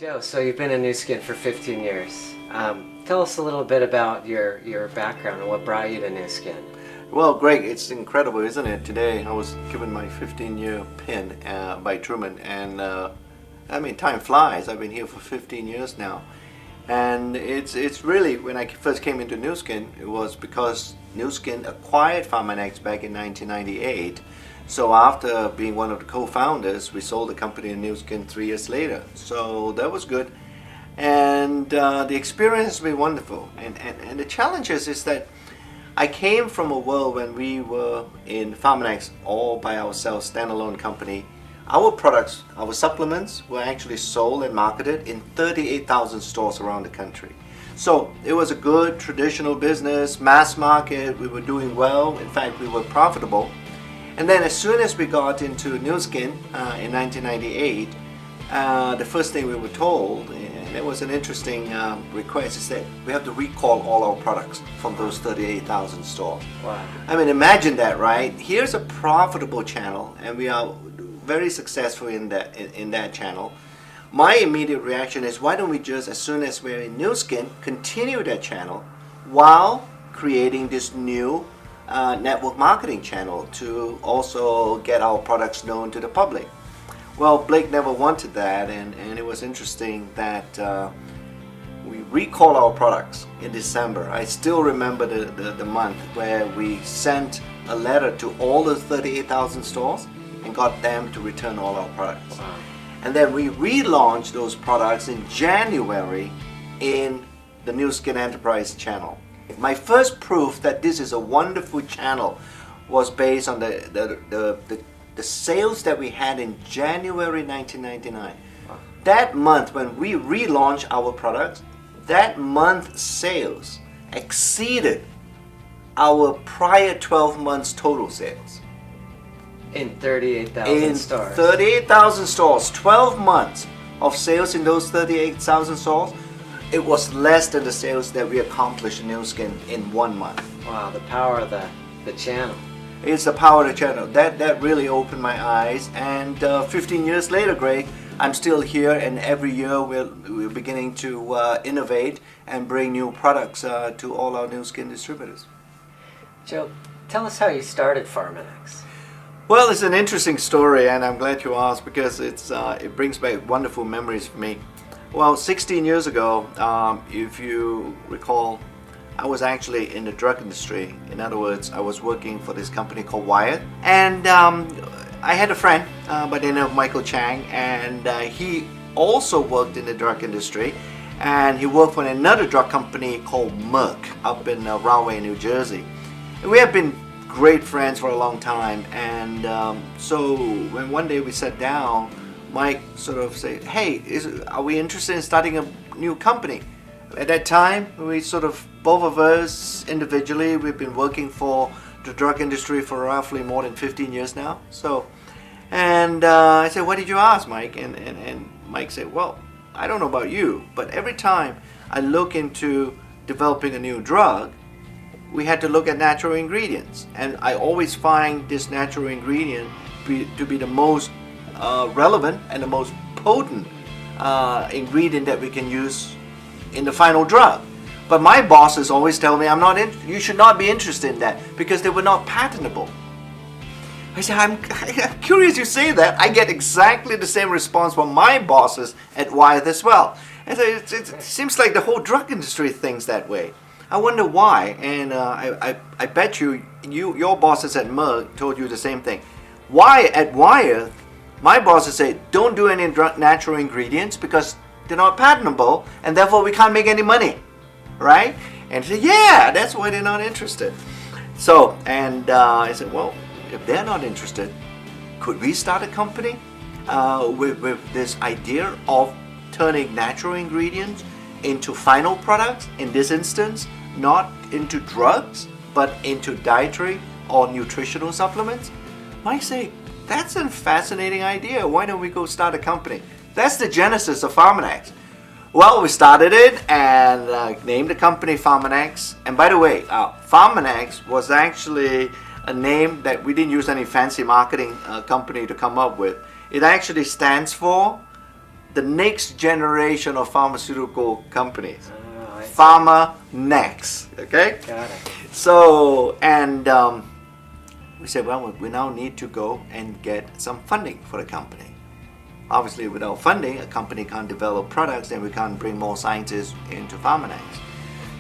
Joe, so you've been in Nu Skin for 15 years. Tell us a little bit about your background and what brought you to Nu Skin. Well, Greg, it's incredible, isn't it? Today I was given my 15-year pin by Truman, and I mean, time flies. I've been here for 15 years now. And it's really, when I first came into Nu Skin, it was because Nu Skin acquired Pharmanex back in 1998. So after being one of the co-founders, we sold the company to Nu Skin 3 years later. So that was good. And the experience has been wonderful. And the challenge is that I came from a world when we were in Pharmanex all by ourselves, standalone company. Our products, our supplements, were actually sold and marketed in 38,000 stores around the country. So it was a good traditional business, mass market. We were doing well. In fact, we were profitable. And then as soon as we got into Nu Skin in 1998, the first thing we were told, and it was an interesting request, is that we have to recall all our products from those 38,000 stores. Wow. I mean, imagine that, right? Here's a profitable channel, and we are very successful in that channel. My immediate reaction is, why don't we just, as soon as we're in Nu Skin, continue that channel while creating this new network marketing channel to also get our products known to the public. Well, Blake never wanted that, and it was interesting that we recalled our products in December. I still remember the month where we sent a letter to all the 38,000 stores and got them to return all our products. Wow. And then we relaunched those products in January in the Nu Skin Enterprise channel. My first proof that this is a wonderful channel was based on the sales that we had in January 1999. Wow. That month, when we relaunched our products, that month's sales exceeded our prior 12 months total sales. In 38,000 stores. In 38,000 stores, 12 months of sales in those 38,000 stores, it was less than the sales that we accomplished in Nu Skin in 1 month. Wow, the power of the channel. It's the power of the channel. That really opened my eyes. And 15 years later, Greg, I'm still here, and every year we're beginning to innovate and bring new products to all our Nu Skin distributors. Joe, tell us how you started Pharmanex. Well, it's an interesting story, and I'm glad you asked, because it brings back wonderful memories for me. Well, 16 years ago, if you recall, I was actually in the drug industry. In other words, I was working for this company called Wyeth, and I had a friend by the name of Michael Chang, and he also worked in the drug industry, and he worked for another drug company called Merck up in Rahway, New Jersey. And we have been great friends for a long time, and so when one day we sat down, Mike sort of said, hey, are we interested in starting a new company? At that time, we sort of, both of us individually, we've been working for the drug industry for roughly more than 15 years now. So, and I said, what did you ask, Mike? And Mike said, well, I don't know about you, but every time I look into developing a new drug, we had to look at natural ingredients. And I always find this natural ingredient to be the most relevant and the most potent ingredient that we can use in the final drug. But my bosses always tell me you should not be interested in that because they were not patentable. I said, I'm curious you say that. I get exactly the same response from my bosses at Wyeth as well. And so it seems like the whole drug industry thinks that way. I wonder why, and I bet your bosses at Merck told you the same thing. Why at Wyeth, my bosses say, don't do any natural ingredients because they're not patentable, and therefore we can't make any money, right? And he said, yeah, that's why they're not interested. So, and I said, well, if they're not interested, could we start a company with this idea of turning natural ingredients into final products, in this instance, not into drugs, but into dietary or nutritional supplements? Mike say, that's a fascinating idea. Why don't we go start a company? That's the genesis of Pharmanex. Well, we started it and named the company Pharmanex. And by the way, Pharmanex was actually a name that we didn't use any fancy marketing company to come up with. It actually stands for the next generation of pharmaceutical companies. Oh, I see. Pharmanex, okay? Got it. So, and we said, well, we now need to go and get some funding for the company. Obviously, without funding, a company can't develop products, and we can't bring more scientists into Pharmanex.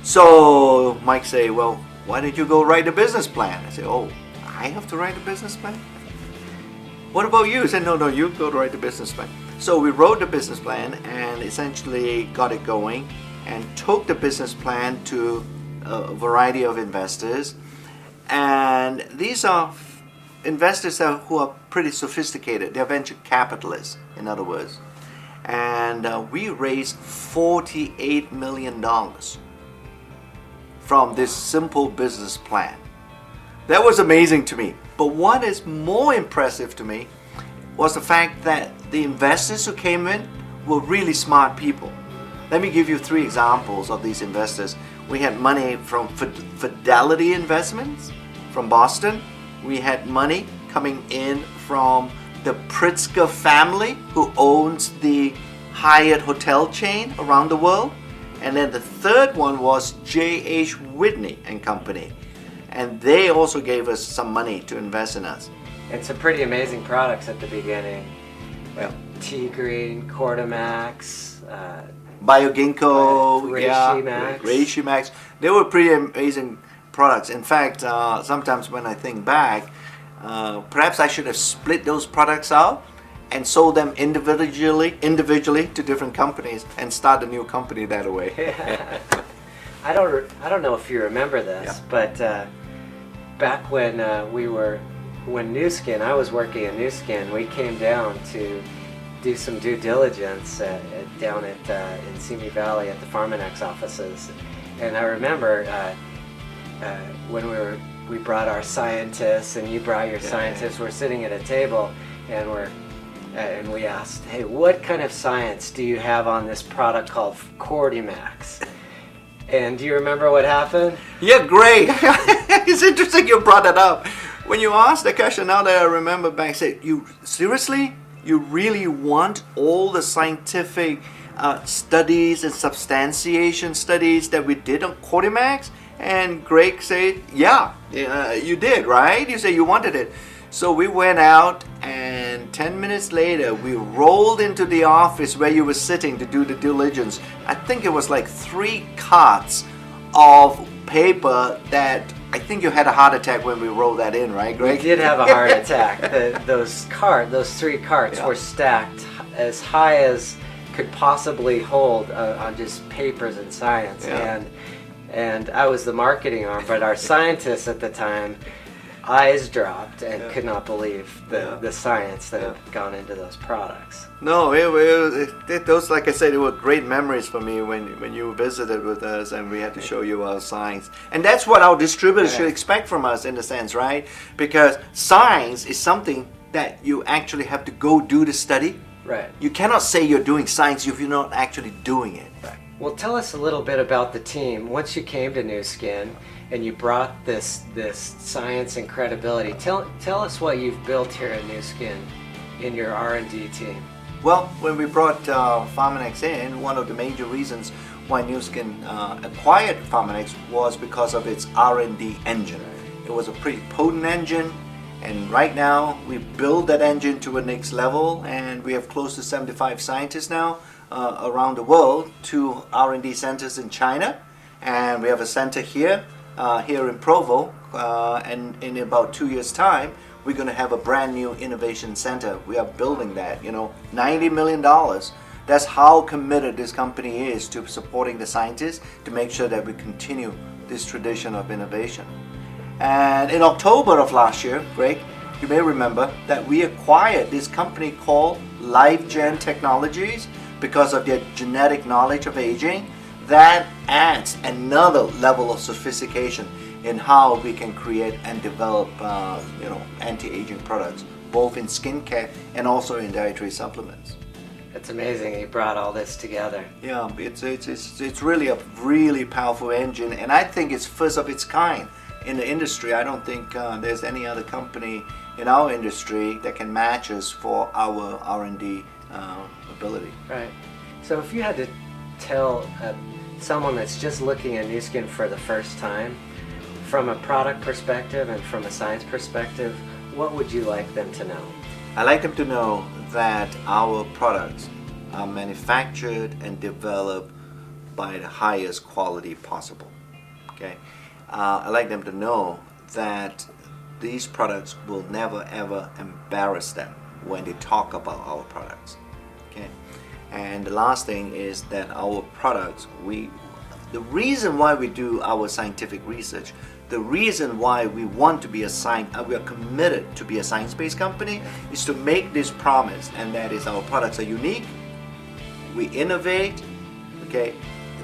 So Mike say, well, why don't you go write a business plan? I say, oh, I have to write a business plan? What about you? He said, no, you go to write the business plan. So we wrote the business plan and essentially got it going and took the business plan to a variety of investors. And these are investors who are pretty sophisticated. They're venture capitalists, in other words. And we raised $48 million from this simple business plan. That was amazing to me. But what is more impressive to me was the fact that the investors who came in were really smart people. Let me give you 3 examples of these investors. We had money from Fidelity Investments from Boston. We had money coming in from the Pritzker family, who owns the Hyatt hotel chain around the world. And then the third one was J.H. Whitney and Company. And they also gave us some money to invest in us. And some pretty amazing products at the beginning. Well, T-Green, Cortimax, BioGinkgo, Reishi-Max. Reishi-Max. They were pretty amazing products. In fact, sometimes when I think back, perhaps I should have split those products out and sold them individually to different companies and start a new company that way. Yeah. I don't know if you remember this, but back when when Nu Skin, I was working at Nu Skin, we came down to do some due diligence down in Simi Valley at the Pharmanex offices, and I remember when we brought our scientists and you brought your scientists. We're sitting at a table and we asked, hey, what kind of science do you have on this product called Cortimax? And do you remember what happened? Yeah, great. It's interesting you brought that up. When you asked the question, now that I remember back, I said, you seriously? You really want all the scientific studies and substantiation studies that we did on Cortimax? And Greg said, yeah, you did, right? You said you wanted it. So we went out, and 10 minutes later, we rolled into the office where you were sitting to do the diligence. I think it was like 3 carts of paper that I think you had a heart attack when we rolled that in, right, Greg? We did have a heart attack. Those 3 carts were stacked as high as could possibly hold on just papers and science. And I was the marketing arm, but our scientists at the time, eyes dropped and could not believe the science that had gone into those products. No, those, like I said, they were great memories for me when you visited with us and we had to show you our science. And that's what our distributors should expect from us, in a sense, right? Because science is something that you actually have to go do the study. Right. You cannot say you're doing science if you're not actually doing it. Right. Well, tell us a little bit about the team. Once you came to Nu Skin and you brought this science and credibility, tell us what you've built here at Nu Skin in your R&D team. Well, when we brought Pharmanex in, one of the major reasons why Nu Skin acquired Pharmanex was because of its R&D engine. It was a pretty potent engine, and right now we build that engine to a next level, and we have close to 75 scientists now around the world, 2 R&D centers in China, and we have a center here in Provo, and in about 2 years' time, we're going to have a brand new innovation center. We are building that, $90 million. That's how committed this company is to supporting the scientists to make sure that we continue this tradition of innovation. And in October of last year, Greg, you may remember that we acquired this company called LifeGen Technologies because of their genetic knowledge of aging. That adds another level of sophistication in how we can create and develop anti-aging products, both in skincare and also in dietary supplements. It's amazing you brought all this together. Yeah, it's really a really powerful engine, and I think it's first of its kind in the industry. I don't think there's any other company in our industry that can match us for our R&D ability. Right. So if you had to tell someone that's just looking at Nu Skin for the first time, from a product perspective and from a science perspective, what would you like them to know? I like them to know that our products are manufactured and developed by the highest quality possible. Okay, I like them to know that these products will never ever embarrass them when they talk about our products. Okay, and the last thing is that our products, the reason why we do our scientific research, the reason why we want to be we are committed to be a science-based company is to make this promise, and that is our products are unique. We innovate. Okay,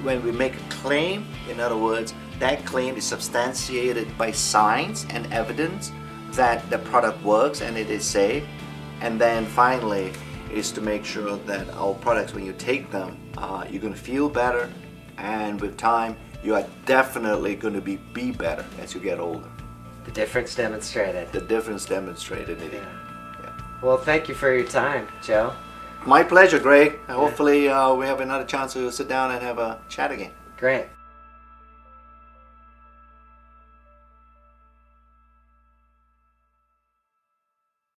when we make a claim, in other words, that claim is substantiated by science and evidence that the product works and it is safe. And then finally is to make sure that our products, when you take them, you're going to feel better, and with time you are definitely going to be better as you get older. The difference demonstrated. The difference demonstrated, Nidhi. Yeah. Well, thank you for your time, Joe. My pleasure, Greg. Hopefully we have another chance to sit down and have a chat again. Great.